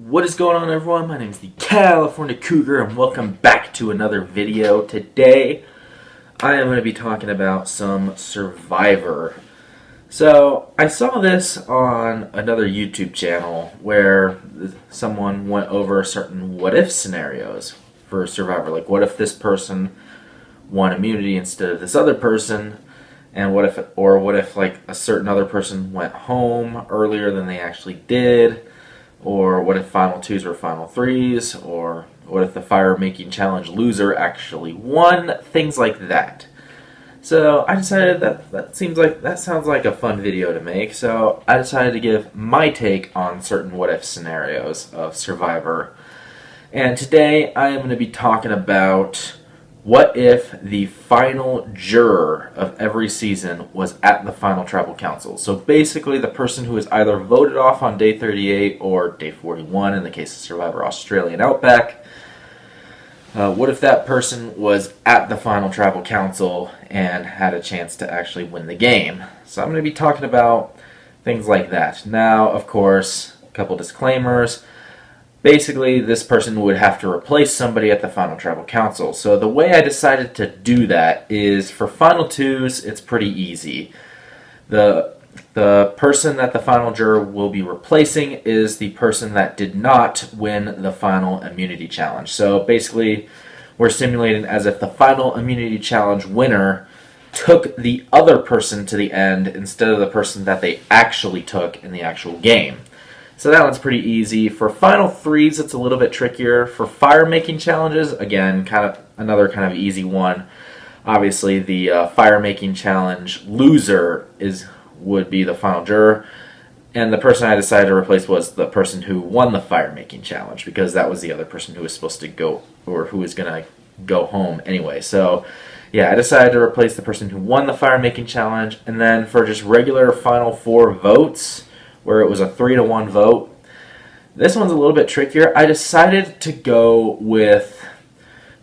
What is going on, everyone? My name is the California Cougar and welcome back to another video. Today I am going to be talking about some Survivor. So I saw this on another YouTube channel where someone went over certain what if scenarios for Survivor. Like, what if this person won immunity instead of this other person? And what if like a certain other person went home earlier than they actually did? Or what if Final 2s were Final 3s? Or what if the Fire Making Challenge loser actually won? Things like that. So I decided that sounds like a fun video to make. So I decided to give my take on certain what if scenarios of Survivor. And today I am going to be talking about what if the final juror of every season was at the final tribal council. So basically the person who is either voted off on day 38 or day 41 in the case of Survivor Australian Outback. What if that person was at the final tribal council and had a chance to actually win the game? So I'm going to be talking about things like that. Now, of course, a couple disclaimers. Basically, this person would have to replace somebody at the final tribal council. So the way I decided to do that is for Final 2s, it's pretty easy. The person that the final juror will be replacing is the person that did not win the final immunity challenge. So basically, we're simulating as if the final immunity challenge winner took the other person to the end instead of the person that they actually took in the actual game. So that one's pretty easy. For Final 3s, it's a little bit trickier. For fire-making challenges, again, another kind of easy one. Obviously, the fire-making challenge loser would be the final juror. And the person I decided to replace was the person who won the fire-making challenge, because that was the other person who was supposed to go, or who was going to go home anyway. So, yeah, I decided to replace the person who won the fire-making challenge. And then for just regular Final 4 votes, where it was a 3-1 vote. This one's a little bit trickier. I decided to go with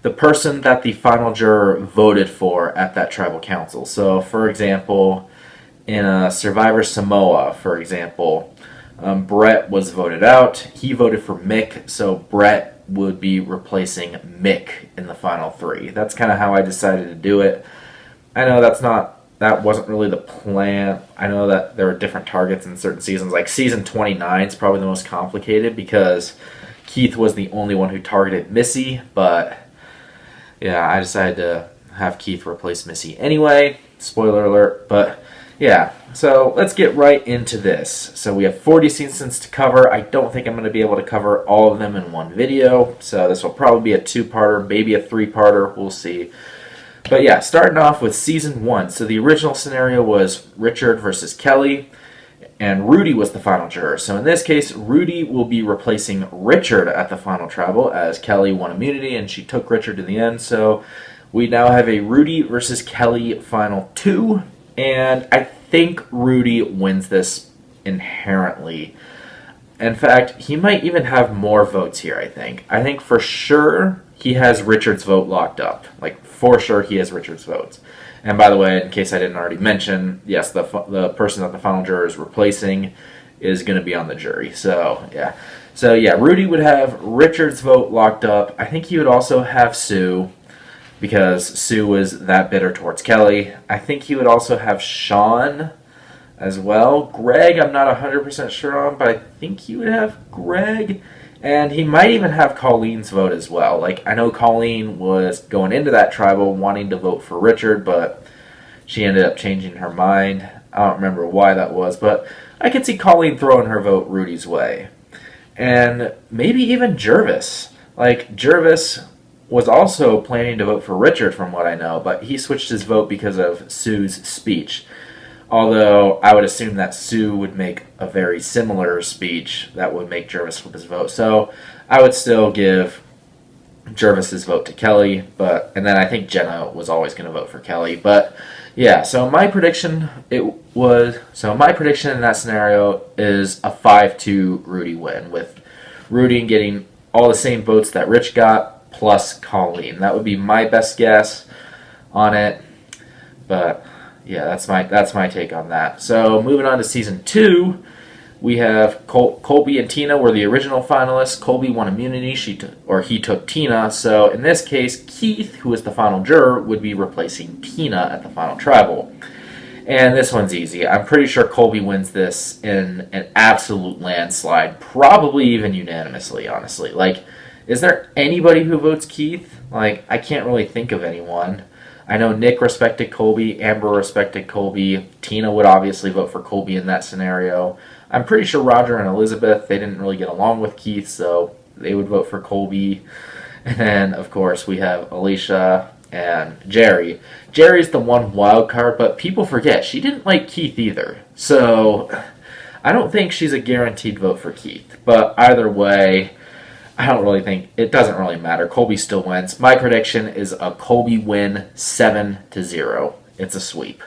the person that the final juror voted for at that tribal council. So, for example, in Survivor Samoa, for example, Brett was voted out. He voted for Mick, so Brett would be replacing Mick in the final 3. That's kind of how I decided to do it. I know that wasn't really the plan. I know that there were different targets in certain seasons. Like season 29 is probably the most complicated because Keith was the only one who targeted Missy. But yeah, I decided to have Keith replace Missy anyway. Spoiler alert. But yeah, so let's get right into this. So we have 40 seasons to cover. I don't think I'm going to be able to cover all of them in one video. So this will probably be a 2-parter, maybe a 3-parter. We'll see. But yeah, starting off with Season 1. So the original scenario was Richard versus Kelly, and Rudy was the final juror. So in this case, Rudy will be replacing Richard at the final tribal, as Kelly won immunity and she took Richard in the end. So we now have a Rudy versus Kelly Final 2, and I think Rudy wins this inherently. In fact, he might even have more votes here, I think. I think for sure he has Richard's vote locked up. Like, for sure he has Richard's votes. And by the way, in case I didn't already mention, yes, the person that the final juror is replacing is going to be on the jury. So yeah, Rudy would have Richard's vote locked up. I think he would also have Sue, because Sue was that bitter towards Kelly. I think he would also have Sean as well. Greg, I'm not 100% sure on, but I think he would have Greg. And he might even have Colleen's vote as well. Like, I know Colleen was going into that tribal wanting to vote for Richard, but she ended up changing her mind. I don't remember why that was, but I could see Colleen throwing her vote Rudy's way. And maybe even Jervis. Like, Jervis was also planning to vote for Richard from what I know, but he switched his vote because of Sue's speech. Although I would assume that Sue would make a very similar speech that would make Jervis flip his vote. So I would still give Jervis's vote to Kelly, and then I think Jenna was always going to vote for Kelly. But yeah, so my prediction in that scenario is a 5-2 Rudy win, with Rudy getting all the same votes that Rich got plus Colleen. That would be my best guess on it. But yeah, that's my take on that. So moving on to Season 2, We have Colby and Tina were the original finalists. Colby won immunity. He took Tina. So in this case, Keith, who is the final juror, would be replacing Tina at the final tribal. And this one's easy. I'm pretty sure Colby wins this in an absolute landslide, probably even unanimously, honestly. Like, is there anybody who votes Keith? Like, I can't really think of anyone. I know Nick respected Colby, Amber respected Colby, Tina would obviously vote for Colby in that scenario. I'm pretty sure Roger and Elizabeth, they didn't really get along with Keith, so they would vote for Colby. And then, of course, we have Alicia and Jerry. Jerry's the one wild card, but people forget she didn't like Keith either. So I don't think she's a guaranteed vote for Keith. But either way, I don't really think it doesn't really matter. Colby still wins. My prediction is a Colby win 7-0. It's a sweep.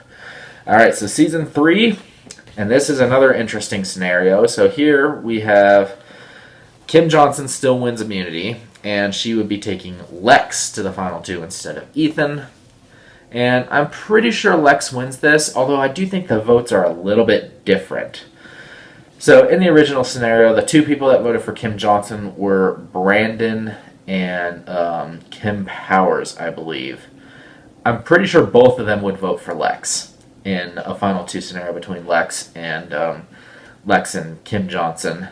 All right, so season 3, and this is another interesting scenario. So here we have Kim Johnson still wins immunity, and she would be taking Lex to the final 2 instead of Ethan. And I'm pretty sure Lex wins this, although I do think the votes are a little bit different. So in the original scenario, the 2 people that voted for Kim Johnson were Brandon and Kim Powers, I believe. I'm pretty sure both of them would vote for Lex in a final 2 scenario between Lex and Kim Johnson.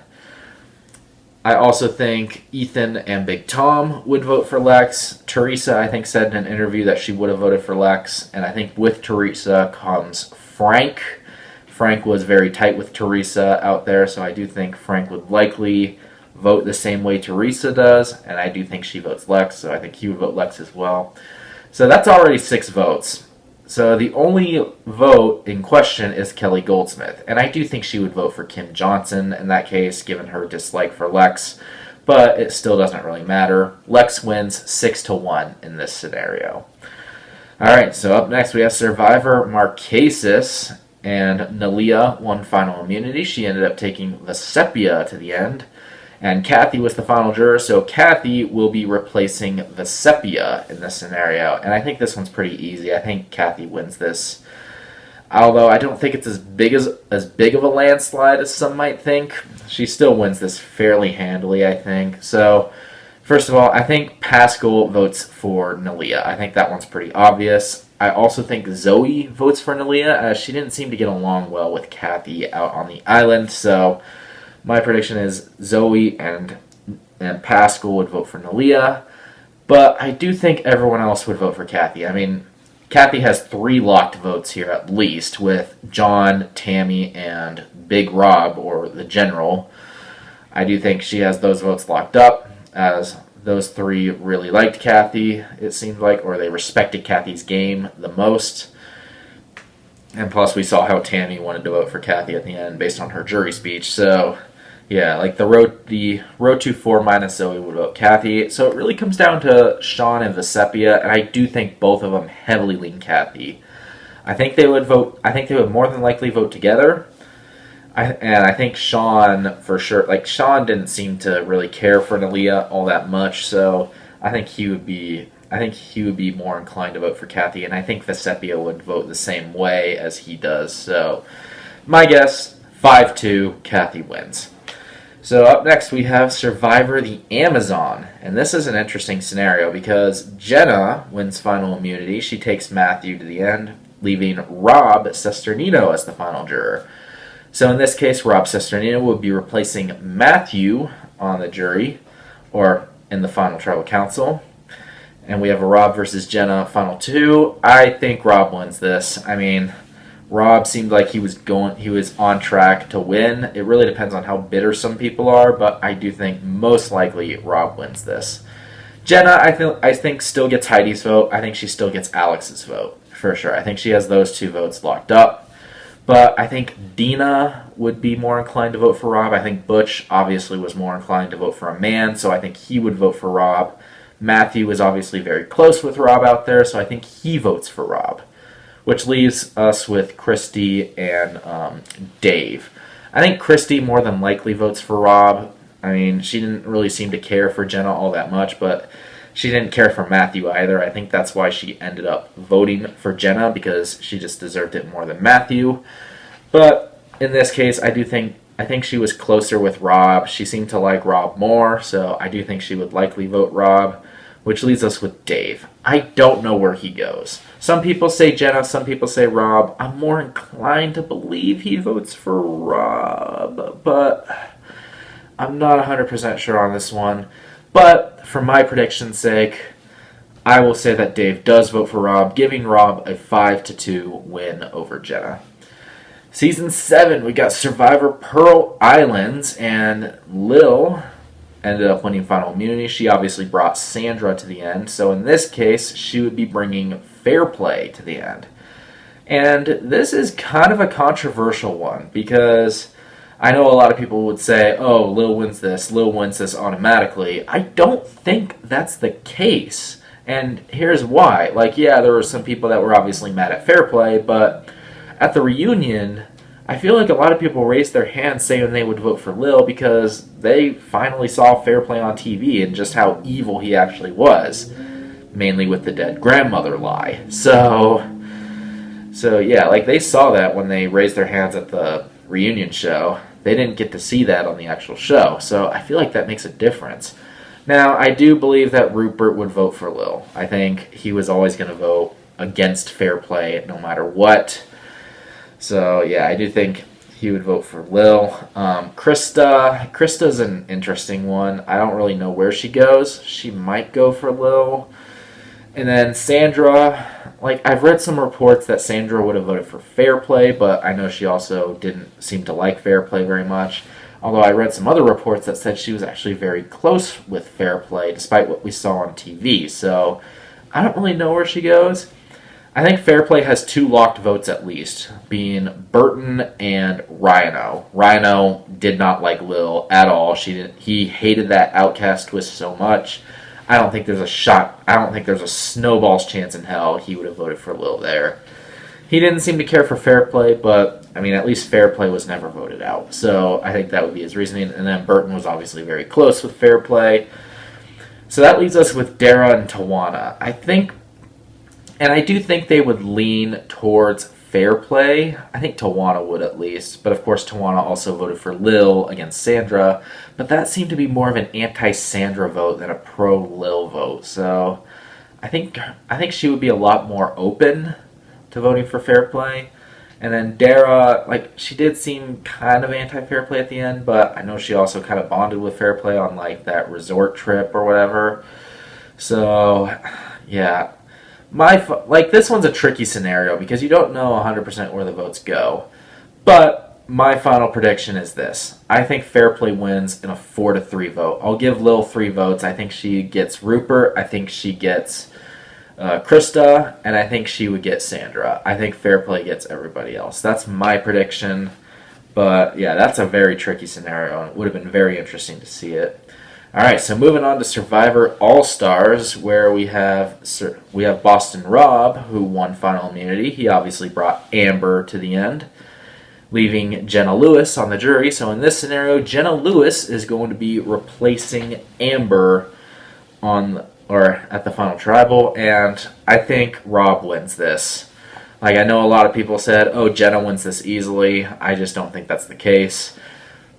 I also think Ethan and Big Tom would vote for Lex. Teresa, I think, said in an interview that she would have voted for Lex. And I think with Teresa comes Frank. Frank was very tight with Teresa out there, so I do think Frank would likely vote the same way Teresa does. And I do think she votes Lex, so I think he would vote Lex as well. So that's already 6 votes. So the only vote in question is Kelly Goldsmith. And I do think she would vote for Kim Johnson in that case, given her dislike for Lex. But it still doesn't really matter. Lex wins 6-1 in this scenario. Alright, so up next we have Survivor Marquesas. And Nalia won final immunity. She ended up taking Vesepia to the end. And Kathy was the final juror, so Kathy will be replacing Vesepia in this scenario. And I think this one's pretty easy. I think Kathy wins this. Although I don't think it's as big of a landslide as some might think. She still wins this fairly handily, I think. So, first of all, I think Pascal votes for Nalia. I think that one's pretty obvious. I also think Zoe votes for Nalia, as she didn't seem to get along well with Kathy out on the island. So my prediction is Zoe and Pascal would vote for Nalia. But I do think everyone else would vote for Kathy. I mean, Kathy has 3 locked votes here at least, with John, Tammy, and Big Rob, or the General. I do think she has those votes locked up, as those 3 really liked Kathy, it seemed like, or they respected Kathy's game the most. And plus, we saw how Tammy wanted to vote for Kathy at the end based on her jury speech. So, yeah, like the road to 4 minus Zoe would vote Kathy. So it really comes down to Sean and Vesepia, and I do think both of them heavily lean Kathy. I think they would more than likely vote together. I think Sean, for sure, like Sean didn't seem to really care for Nalia all that much, so I think he would be more inclined to vote for Kathy, and I think Vesepia would vote the same way as he does. So my guess, 5-2, Kathy wins. So up next we have Survivor the Amazon, and this is an interesting scenario because Jenna wins final immunity. She takes Matthew to the end, leaving Rob Sesternino as the final juror. So in this case, Rob Sesternino would be replacing Matthew on the jury, or in the final tribal council. And we have a Rob versus Jenna final 2. I think Rob wins this. I mean, Rob seemed like he was on track to win. It really depends on how bitter some people are, but I do think most likely Rob wins this. Jenna, I think still gets Heidi's vote. I think she still gets Alex's vote, for sure. I think she has those 2 votes locked up. But I think Dina would be more inclined to vote for Rob. I think Butch obviously was more inclined to vote for a man, so I think he would vote for Rob. Matthew is obviously very close with Rob out there, so I think he votes for Rob. Which leaves us with Christy and Dave. I think Christy more than likely votes for Rob. I mean, she didn't really seem to care for Jenna all that much, but she didn't care for Matthew either. I think that's why she ended up voting for Jenna, because she just deserved it more than Matthew. But in this case, I do think I think she was closer with Rob. She seemed to like Rob more, so I do think she would likely vote Rob, which leaves us with Dave. I don't know where he goes. Some people say Jenna, some people say Rob. I'm more inclined to believe he votes for Rob, but I'm not 100% sure on this one. But for my prediction's sake, I will say that Dave does vote for Rob, giving Rob a 5-2 win over Jenna. Season 7, we got Survivor Pearl Islands, and Lil ended up winning final immunity. She obviously brought Sandra to the end, so in this case, she would be bringing Fair Play to the end. And this is kind of a controversial one, because I know a lot of people would say, oh, Lil wins this automatically. I don't think that's the case. And here's why. Like, yeah, there were some people that were obviously mad at Fair Play, but at the reunion, I feel like a lot of people raised their hands saying they would vote for Lil because they finally saw Fair Play on TV and just how evil he actually was, mainly with the dead grandmother lie. So yeah, like they saw that when they raised their hands at the reunion show. They didn't get to see that on the actual show, so I feel like that makes a difference. Now, I do believe that Rupert would vote for Lil. I think he was always going to vote against Fair Play no matter what. So, yeah, I do think he would vote for Lil. Krista's an interesting one. I don't really know where she goes. She might go for Lil. And then Sandra, like, I've read some reports that Sandra would have voted for Fair Play, but I know she also didn't seem to like Fair Play very much. Although I read some other reports that said she was actually very close with Fair Play, despite what we saw on TV. So I don't really know where she goes. I think Fair Play has 2 locked votes at least, being Burton and Rhino. Rhino did not like Lil at all. He hated that Outcast twist so much. I don't think there's a snowball's chance in hell he would have voted for Lil there. He didn't seem to care for Fair Play, but, I mean, at least Fair Play was never voted out. So I think that would be his reasoning. And then Burton was obviously very close with Fair Play. So that leaves us with Dara and Tawana. I do think they would lean towards Fair Play. I think Tawana would at least. But, of course, Tawana also voted for Lil against Sandra. But that seemed to be more of an anti-Sandra vote than a pro-Lil vote. So I think she would be a lot more open to voting for Fair Play. And then Dara, like, she did seem kind of anti-Fair Play at the end, but I know she also kind of bonded with Fair Play on, like, that resort trip or whatever. So, yeah. This one's a tricky scenario because you don't know 100% where the votes go. But my final prediction is this. I think Fair Play wins in a 4-3 vote. I'll give Lil 3 votes. I think she gets Rupert. I think she gets Krista, and I think she would get Sandra. I think Fair Play gets everybody else. That's my prediction. But yeah, that's a very tricky scenario, and it would have been very interesting to see it. All right, so moving on to Survivor All-Stars, where we have Boston Rob, who won final immunity. He obviously brought Amber to the end, leaving Jenna Lewis on the jury. So in this scenario, Jenna Lewis is going to be replacing Amber at the final tribal, and I think Rob wins this. Like, I know a lot of people said, oh, Jenna wins this easily. I just don't think that's the case,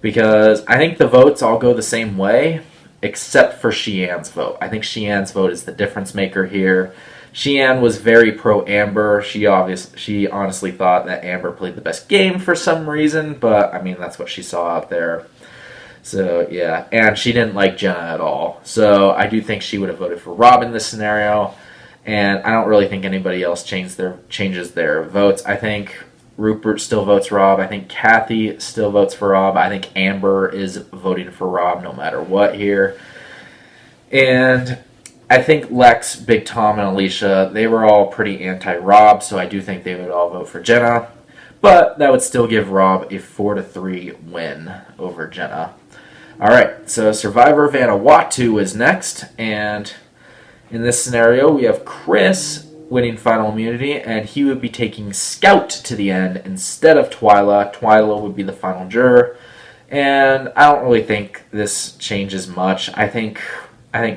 because I think the votes all go the same way, except for Sheann's vote. I think Sheann's vote is the difference maker here. Sheann was very pro-Amber. She honestly thought that Amber played the best game for some reason, but, I mean, that's what she saw out there. So, yeah, and she didn't like Jenna at all. So I do think she would have voted for Rob in this scenario, and I don't really think anybody else changes their votes. I think Rupert still votes Rob. I think Kathy still votes for Rob. I think Amber is voting for Rob no matter what here. And I think Lex, Big Tom, and Alicia, they were all pretty anti-Rob, so I do think they would all vote for Jenna. But that would still give Rob a 4-3 win over Jenna. All right, so Survivor Vanuatu is next, and in this scenario, we have Chris winning final immunity, and he would be taking Scout to the end instead of Twyla. Twyla would be the final juror, and I don't really think this changes much. I think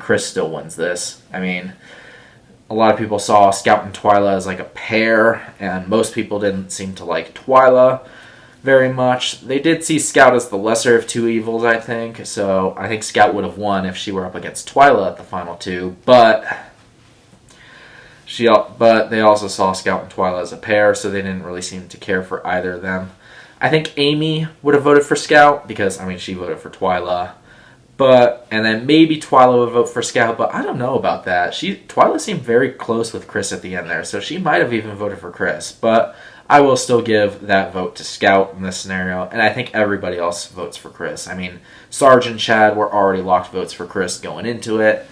Chris still wins this. I mean, a lot of people saw Scout and Twyla as like a pair, and most people didn't seem to like Twyla. very much. They did see Scout as the lesser of two evils, I think. So I think Scout would have won if she were up against Twyla at the final two. But they also saw Scout and Twyla as a pair, so they didn't really seem to care for either of them. I think Amy would have voted for Scout because, I mean, she voted for Twyla. And then maybe Twyla would vote for Scout, but I don't know about that. Twyla seemed very close with Chris at the end there, so she might have even voted for Chris. But I will still give that vote to Scout in this scenario, and I think everybody else votes for Chris. I mean, Sarge and Chad were already locked votes for Chris going into it.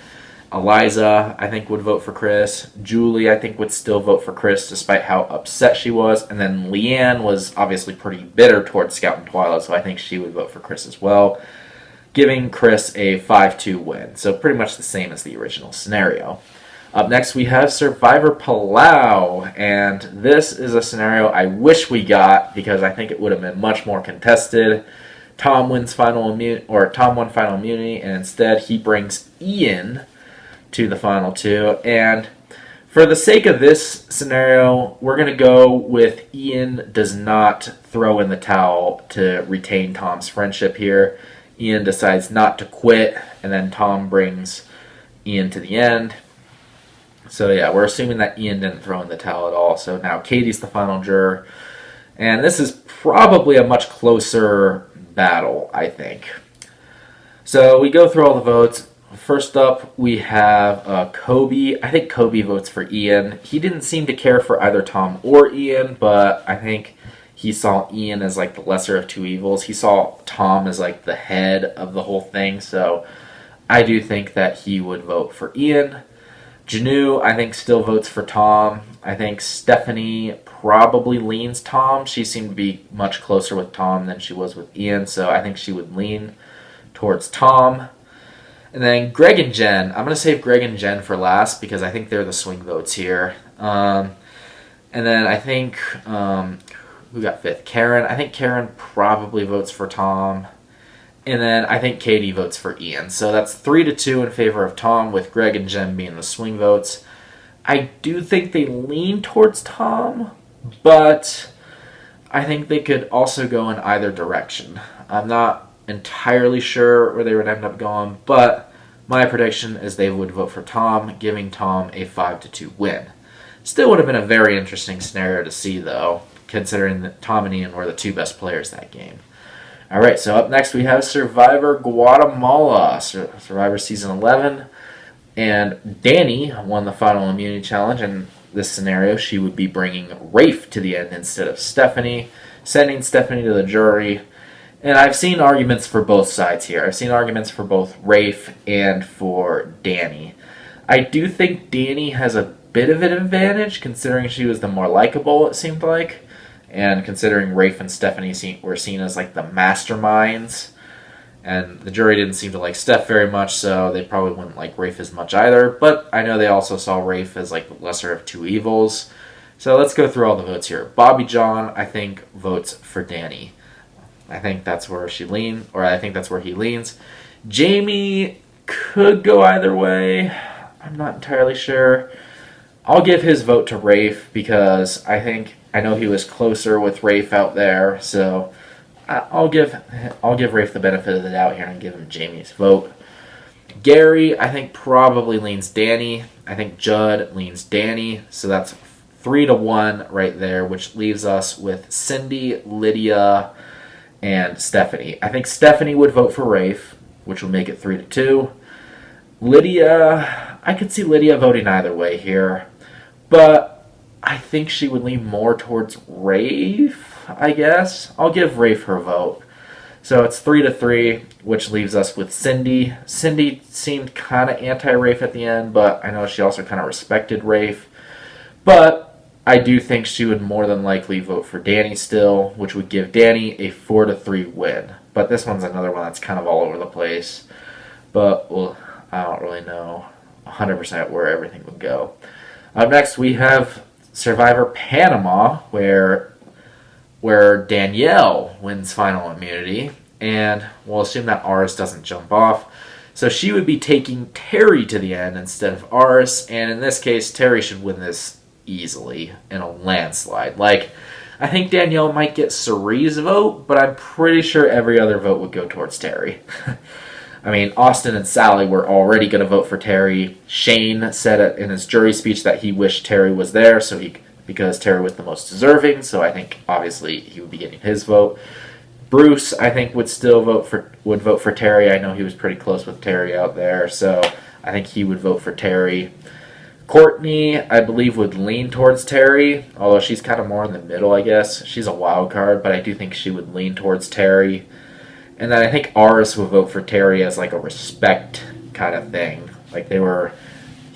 Eliza, I think, would vote for Chris. Julie, I think, would still vote for Chris despite how upset she was. And then Leanne was obviously pretty bitter towards Scout and Twyla, so I think she would vote for Chris as well, giving Chris a 5-2 win. So pretty much the same as the original scenario. Up next, we have Survivor Palau, and this is a scenario I wish we got because I think it would have been much more contested. Tom won final immunity, and instead he brings Ian to the final two. And for the sake of this scenario, we're going to go with Ian does not throw in the towel to retain Tom's friendship here. Ian decides not to quit, and then Tom brings Ian to the end. So yeah, we're assuming that Ian didn't throw in the towel at all. So now Katie's the final juror. And this is probably a much closer battle, I think. So we go through all the votes. First up, we have Kobe. I think Kobe votes for Ian. He didn't seem to care for either Tom or Ian, but I think he saw Ian as like the lesser of two evils. He saw Tom as like the head of the whole thing. So I do think that he would vote for Ian. Janu, I think, still votes for Tom. I think Stephanie probably leans Tom. She seemed to be much closer with Tom than she was with Ian, so I think she would lean towards Tom. And then Greg and Jen. I'm going to save Greg and Jen for last because I think they're the swing votes here. And then I think, who got fifth? Karen. I think Karen probably votes for Tom. And then I think Katie votes for Ian. So that's 3-2 in favor of Tom, with Greg and Jen being the swing votes. I do think they lean towards Tom, but I think they could also go in either direction. I'm not entirely sure where they would end up going, but my prediction is they would vote for Tom, giving Tom a 5-2 win. Still would have been a very interesting scenario to see, though, considering that Tom and Ian were the two best players that game. All right, so up next we have Survivor Guatemala, Survivor Season 11. And Danny won the final immunity challenge. In this scenario, she would be bringing Rafe to the end instead of Stephanie, sending Stephanie to the jury. And I've seen arguments for both sides here. I've seen arguments for both Rafe and for Danny. I do think Danny has a bit of an advantage, considering she was the more likable, it seemed like. And considering Rafe and Stephanie were seen as like the masterminds, and the jury didn't seem to like Steph very much, so they probably wouldn't like Rafe as much either. But I know they also saw Rafe as like the lesser of two evils. So let's go through all the votes here. Bobby John, I think, votes for Danny. I think that's where she leans, or I think that's where he leans. Jamie could go either way. I'm not entirely sure. I'll give his vote to Rafe because I know he was closer with Rafe out there, so I'll give Rafe the benefit of the doubt here and give him Jamie's vote. Gary, I think, probably leans Danny. I think Judd leans Danny, so that's 3-1 right there, which leaves us with Cindy, Lydia, and Stephanie. I think Stephanie would vote for Rafe, which would make it 3-2. Lydia, I could see Lydia voting either way here, but I think she would lean more towards Rafe, I guess. I'll give Rafe her vote. So it's 3-3, which leaves us with Cindy. Cindy seemed kind of anti-Rafe at the end, but I know she also kind of respected Rafe. But I do think she would more than likely vote for Danny still, which would give Danny a 4-3 win. But this one's another one that's kind of all over the place. But well, I don't really know 100% where everything would go. Up next, we have Survivor Panama, where Danielle wins final immunity, and we'll assume that Aris doesn't jump off. So she would be taking Terry to the end instead of Aris, and in this case, Terry should win this easily in a landslide. Like, I think Danielle might get Cerie's vote, but I'm pretty sure every other vote would go towards Terry. I mean, Austin and Sally were already going to vote for Terry. Shane said it in his jury speech that he wished Terry was there, because Terry was the most deserving. So I think obviously he would be getting his vote. Bruce, I think, would vote for Terry. I know he was pretty close with Terry out there, so I think he would vote for Terry. Courtney, I believe, would lean towards Terry, although she's kind of more in the middle, I guess. She's a wild card, but I do think she would lean towards Terry. And then I think Aris would vote for Terry as like a respect kind of thing. Like they were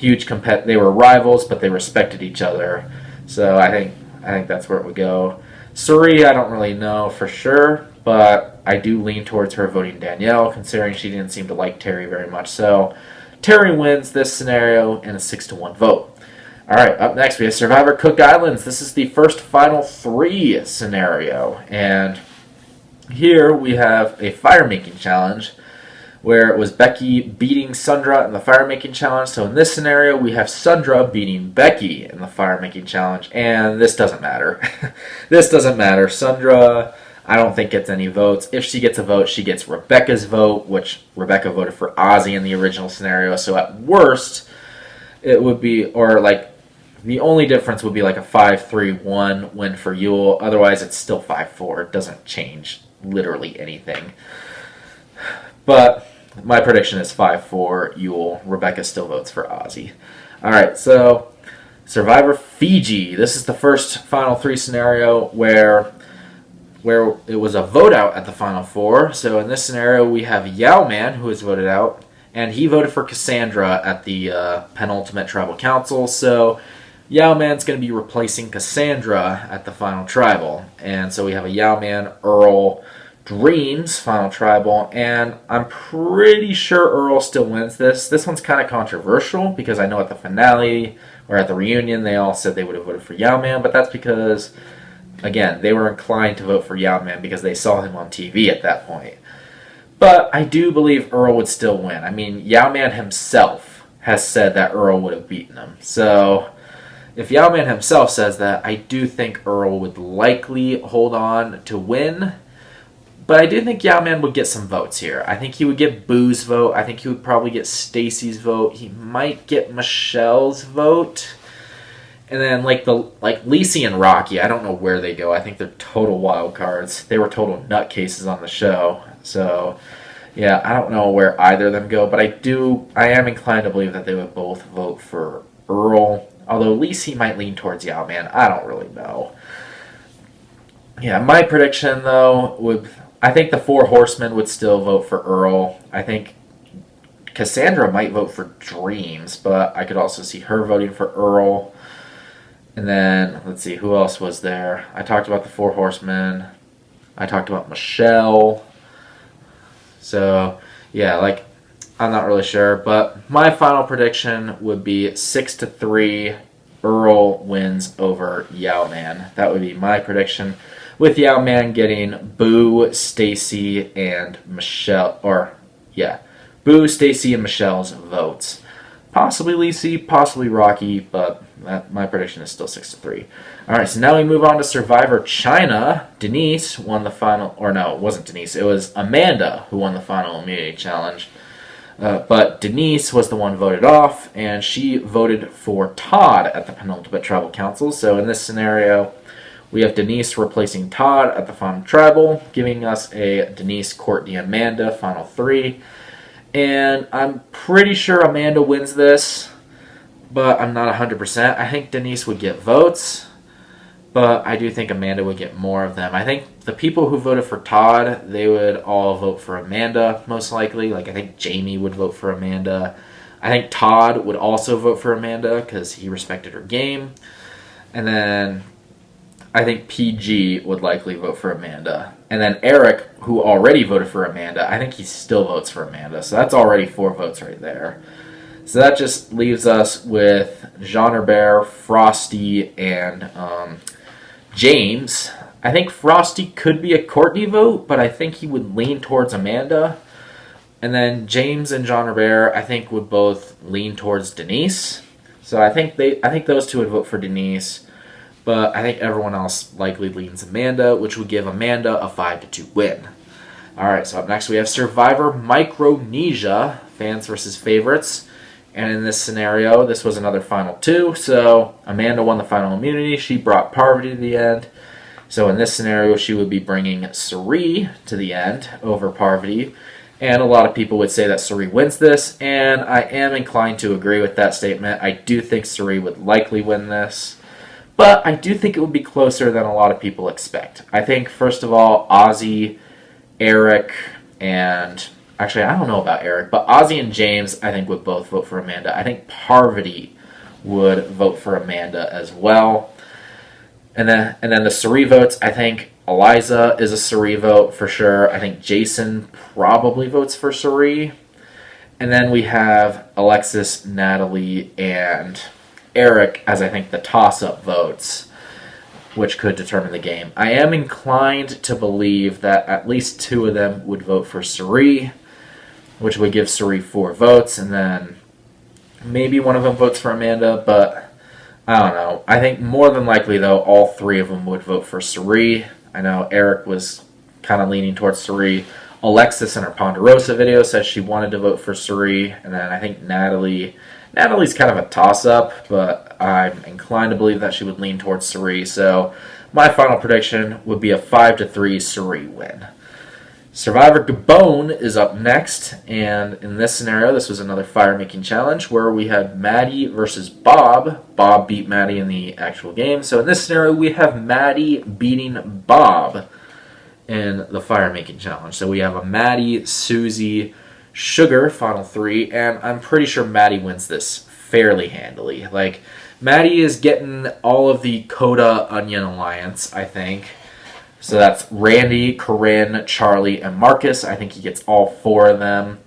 they were rivals, but they respected each other. So I think that's where it would go. Suri, I don't really know for sure, but I do lean towards her voting Danielle, considering she didn't seem to like Terry very much. So Terry wins this scenario in a 6-1 vote. All right, up next we have Survivor Cook Islands. This is the first final 3 scenario, and here we have a fire making challenge where it was Becky beating Sundra in the fire making challenge. So in this scenario, we have Sundra beating Becky in the fire making challenge, and this doesn't matter. This doesn't matter. Sundra, I don't think gets any votes. If she gets a vote, she gets Rebecca's vote, which Rebecca voted for Ozzy in the original scenario. So at worst, it would be, or like, the only difference would be like a 5-3-1 win for Yule. Otherwise, it's still 5-4. It doesn't change literally anything. But my prediction is 5-4 Yule. Rebecca still votes for Ozzy. All right, so Survivor Fiji. This is the first final 3 scenario where it was a vote out at the final 4. So in this scenario, we have Yao Man, who was voted out, and he voted for Cassandra at the penultimate tribal council. So Yao Man's going to be replacing Cassandra at the final tribal. And so we have a Yao Man, Earl, Dreams final tribal, and I'm pretty sure Earl still wins this. This one's kind of controversial because I know at the finale or at the reunion they all said they would have voted for Yao Man, but that's because, again, they were inclined to vote for Yao Man because they saw him on TV at that point. But I do believe Earl would still win. I mean, Yao Man himself has said that Earl would have beaten him. So if Yao Man himself says that, I do think Earl would likely hold on to win. But I do think Yao Man would get some votes here. I think he would get Boo's vote. I think he would probably get Stacy's vote. He might get Michelle's vote. And then like Lacey and Rocky, I don't know where they go. I think they're total wild cards. They were total nutcases on the show. So yeah, I don't know where either of them go, but I am inclined to believe that they would both vote for Earl. Although Lacey might lean towards Yao Man. I don't really know. Yeah, my prediction though I think the 4 horsemen would still vote for Earl. I think Cassandra might vote for Dreams, but I could also see her voting for Earl. And then, let's see, who else was there? I talked about the 4 horsemen. I talked about Michelle. So, yeah, I'm not really sure. But my final prediction would be 6-3 Earl wins over Yao Man. That would be my prediction, with Yao Man getting Boo, Stacy, and Michelle, Boo, Stacy, and Michelle's votes. Possibly Lacey, possibly Rocky, but my prediction is still 6-3. All right, so now we move on to Survivor China. Denise won the final, or no, it wasn't Denise. It was Amanda who won the final immunity challenge. But Denise was the one voted off, and she voted for Todd at the penultimate tribal council. So in this scenario, we have Denise replacing Todd at the final tribal, giving us a Denise, Courtney, Amanda final 3. And I'm pretty sure Amanda wins this, but I'm not 100%. I think Denise would get votes, but I do think Amanda would get more of them. I think the people who voted for Todd, they would all vote for Amanda, most likely. I think Jamie would vote for Amanda. I think Todd would also vote for Amanda because he respected her game. And then I think PG would likely vote for Amanda. And then Eric, who already voted for Amanda, I think he still votes for Amanda. So that's already 4 votes right there. So that just leaves us with Jean Herbert, Frosty, and James. I think Frosty could be a Courtney vote, but I think he would lean towards Amanda. And then James and Jean Herbert, I think, would both lean towards Denise. So I think those two would vote for Denise. but I think everyone else likely leans Amanda, which would give Amanda a 5-2 win. Alright, so up next we have Survivor Micronesia, fans versus favorites. And in this scenario, this was another final 2, so Amanda won the final immunity. She brought Parvati to the end. So in this scenario, she would be bringing Suri to the end over Parvati. And a lot of people would say that Suri wins this, and I am inclined to agree with that statement. I do think Suri would likely win this, but I do think it would be closer than a lot of people expect. I think, first of all, Ozzy, Eric, and actually, I don't know about Eric, but Ozzy and James, I think, would both vote for Amanda. I think Parvati would vote for Amanda as well. And then the Suri votes, I think Eliza is a Suri vote for sure. I think Jason probably votes for Suri. And then we have Alexis, Natalie, and Eric as I think the toss-up votes, which could determine the game. I am inclined to believe that at least 2 of them would vote for Suri, which would give Suri 4 votes, and then maybe one of them votes for Amanda, but I don't know. I think more than likely, though, all 3 of them would vote for Suri. I know Eric was kind of leaning towards Suri. Alexis in her Ponderosa video says she wanted to vote for Suri, and then I think Natalie's kind of a toss-up, but I'm inclined to believe that she would lean towards Suri, so my final prediction would be a 5-3 Suri win. Survivor Gabon is up next, and in this scenario, this was another fire-making challenge where we had Maddie versus Bob. Bob beat Maddie in the actual game, so in this scenario, we have Maddie beating Bob in the fire-making challenge. So we have a Maddie, Susie, Sugar final 3, and I'm pretty sure Maddie wins this fairly handily. Like, Maddie is getting all of the Coda Onion Alliance, I think. So that's Randy, Corinne, Charlie, and Marcus. I think he gets all 4 of them.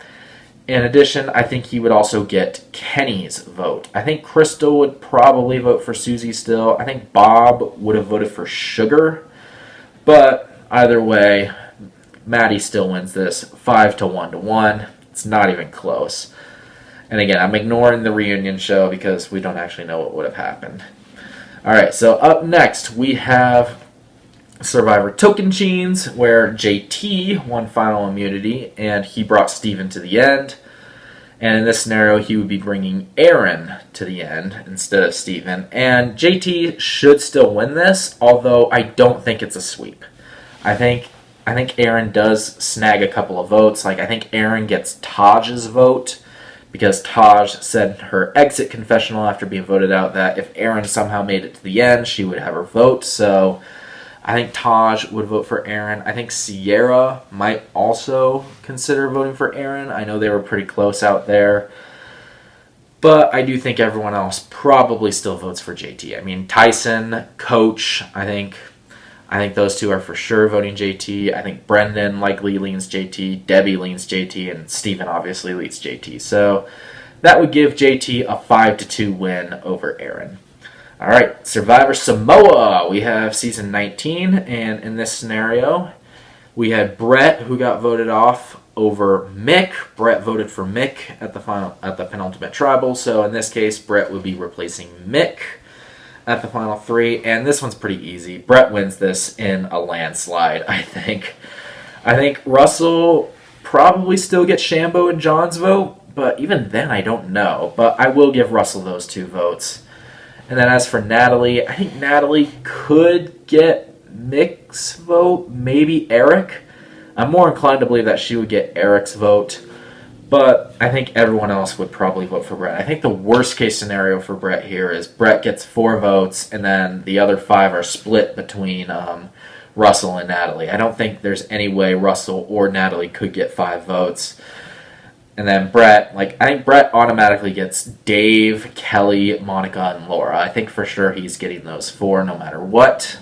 In addition, I think he would also get Kenny's vote. I think Crystal would probably vote for Susie still. I think Bob would have voted for Sugar. But either way, Maddie still wins this 5-1. It's not even close. And again, I'm ignoring the reunion show because we don't actually know what would have happened. Alright, so up next we have Survivor Tocantins, where JT won final immunity, and he brought Steven to the end. And in this scenario, he would be bringing Aaron to the end instead of Steven. And JT should still win this, although I don't think it's a sweep. I think Aaron does snag a couple of votes. Like, I think Aaron gets Taj's vote, because Taj said in her exit confessional after being voted out that if Aaron somehow made it to the end, she would have her vote. So I think Taj would vote for Aaron. I think Sierra might also consider voting for Aaron. I know they were pretty close out there. But I do think everyone else probably still votes for JT. I mean, Tyson, Coach, I think those 2 are for sure voting JT. I think Brendan likely leans JT, Debbie leans JT, and Steven obviously leads JT. So that would give JT a 5-2 win over Aaron. All right, Survivor Samoa. We have season 19, and in this scenario, we had Brett, who got voted off over Mick. Brett voted for Mick at the penultimate tribal. So in this case, Brett would be replacing Mick at the final 3, and this one's pretty easy. Brett wins this in a landslide, I think. I think Russell probably still gets Shambo and John's vote, but even then, I don't know. But I will give Russell those 2 votes. And then as for Natalie, I think Natalie could get Mick's vote, maybe Eric. I'm more inclined to believe that she would get Eric's vote, but I think everyone else would probably vote for Brett. I think the worst case scenario for Brett here is Brett gets 4 votes, and then the other 5 are split between Russell and Natalie. I don't think there's any way Russell or Natalie could get 5 votes. And then Brett, I think Brett automatically gets Dave, Kelly, Monica, and Laura. I think for sure he's getting those 4 no matter what.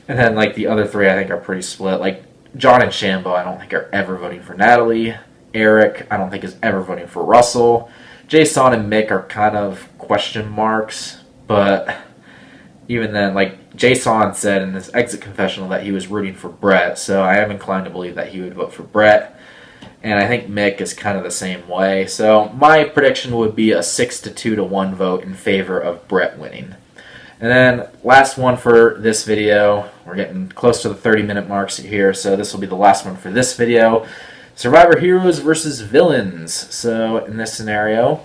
And then, the other 3 I think are pretty split. John and Shambo I don't think are ever voting for Natalie. Eric I don't think is ever voting for Russell. Jason and Mick are kind of question marks. But even then, Jason said in his exit confessional that he was rooting for Brett. So I am inclined to believe that he would vote for Brett. And I think Mick is kind of the same way. So my prediction would be a 6-2-1 vote in favor of Brett winning. And then last one for this video. We're getting close to the 30-minute marks here, so this will be the last one for this video. Survivor heroes versus villains. So in this scenario,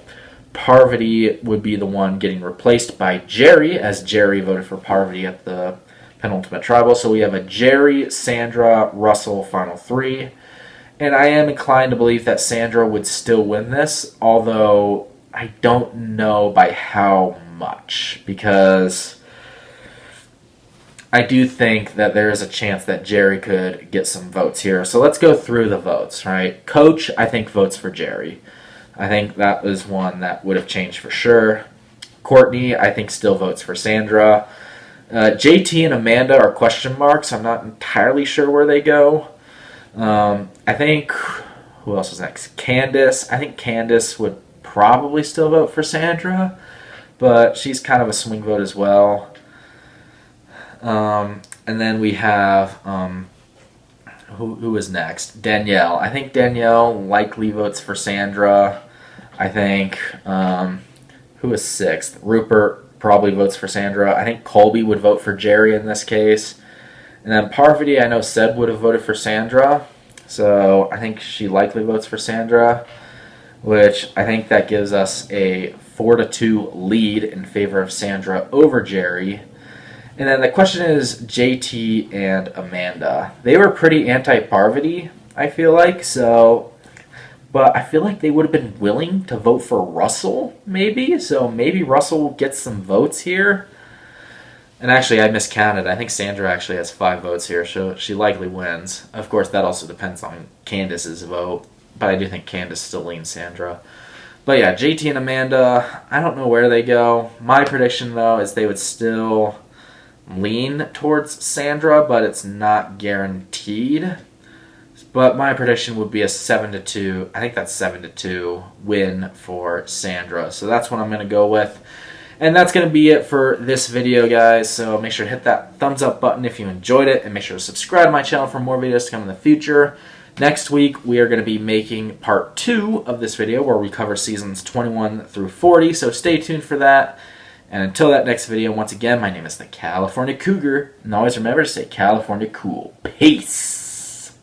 Parvati would be the one getting replaced by Jerry, as Jerry voted for Parvati at the penultimate tribal. So we have a Jerry, Sandra, Russell final three. And I am inclined to believe that Sandra would still win this, although I don't know by how much, because I do think that there is a chance that Jerry could get some votes here. So let's go through the votes, right? Coach, I think, votes for Jerry. I think that was one that would have changed for sure. Courtney, I think, still votes for Sandra. JT and Amanda are question marks. I'm not entirely sure where they go. I think, who else is next? Candace. I think Candace would probably still vote for Sandra, but she's kind of a swing vote as well. And then we have, who is next? Danielle. I think Danielle likely votes for Sandra. I think, who is sixth? Rupert probably votes for Sandra. I think Colby would vote for Jerry in this case. And then Parvati, I know Seb would have voted for Sandra. So I think she likely votes for Sandra, which I think that gives us a 4-2 lead in favor of Sandra over Jerry. And then the question is JT and Amanda. They were pretty anti-Parvati, I feel like. But I feel like they would have been willing to vote for Russell, maybe. So maybe Russell gets some votes here. And actually, I miscounted. I think Sandra actually has 5 votes here, so she likely wins. Of course, that also depends on Candace's vote, but I do think Candace still leans Sandra. But yeah, JT and Amanda, I don't know where they go. My prediction, though, is they would still lean towards Sandra, but it's not guaranteed. But my prediction would be a 7-2, I think that's 7-2 win for Sandra. So that's what I'm going to go with. And that's going to be it for this video, guys. So make sure to hit that thumbs up button if you enjoyed it. And make sure to subscribe to my channel for more videos to come in the future. Next week, we are going to be making part 2 of this video, where we cover seasons 21 through 40. So stay tuned for that. And until that next video, once again, my name is the California Cougar. And always remember to stay California cool. Peace.